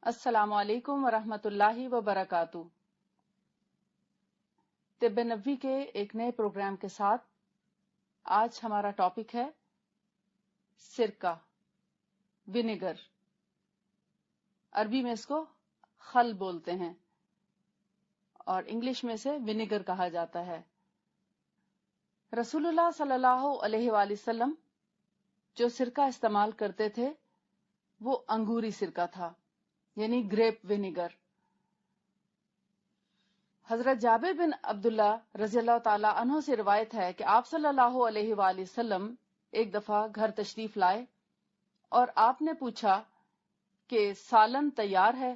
السلام علیکم ورحمۃ اللہ وبرکاتہ۔ طب نبوی کے ایک نئے پروگرام کے ساتھ آج ہمارا ٹاپک ہے سرکہ، ونیگر۔ عربی میں اس کو خل بولتے ہیں اور انگلش میں سے ونیگر کہا جاتا ہے۔ رسول اللہ صلی اللہ علیہ وآلہ وسلم جو سرکہ استعمال کرتے تھے وہ انگوری سرکہ تھا، یعنی گریپ ونیگر۔ حضرت جابر بن عبداللہ رضی اللہ تعالی عنہ سے روایت ہے کہ آپ صلی اللہ علیہ وآلہ وسلم ایک دفعہ گھر تشریف لائے اور آپ نے پوچھا کہ سالن تیار ہے؟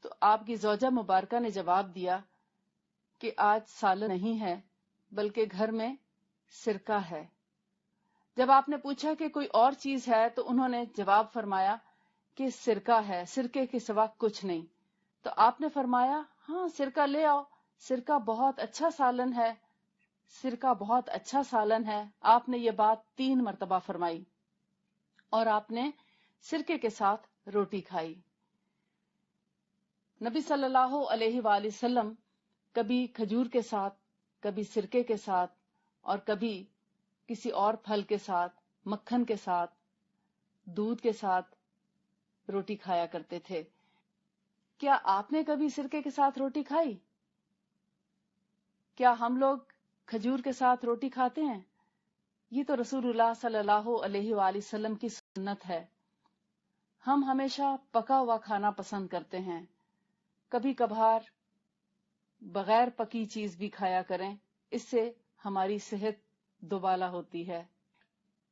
تو آپ کی زوجہ مبارکہ نے جواب دیا کہ آج سالن نہیں ہے بلکہ گھر میں سرکہ ہے۔ جب آپ نے پوچھا کہ کوئی اور چیز ہے تو انہوں نے جواب فرمایا کہ سرکہ ہے، سرکے کے سوا کچھ نہیں۔ تو آپ نے فرمایا ہاں سرکہ لے آؤ، سرکہ بہت اچھا سالن ہے، سرکہ بہت اچھا سالن ہے۔ آپ نے یہ بات 3 مرتبہ فرمائی اور آپ نے سرکے کے ساتھ روٹی کھائی۔ نبی صلی اللہ علیہ وآلہ وسلم کبھی کھجور کے ساتھ، کبھی سرکے کے ساتھ اور کبھی کسی اور پھل کے ساتھ، مکھن کے ساتھ، دودھ کے ساتھ روٹی کھایا کرتے تھے۔ کیا آپ نے کبھی سرکے کے ساتھ روٹی کھائی؟ کیا ہم لوگ کھجور کے ساتھ روٹی کھاتے ہیں؟ یہ تو رسول اللہ صلی اللہ علیہ وآلہ وسلم کی سنت ہے۔ ہم ہمیشہ پکا ہوا کھانا پسند کرتے ہیں، کبھی کبھار بغیر پکی چیز بھی کھایا کریں، اس سے ہماری صحت دوبالا ہوتی ہے۔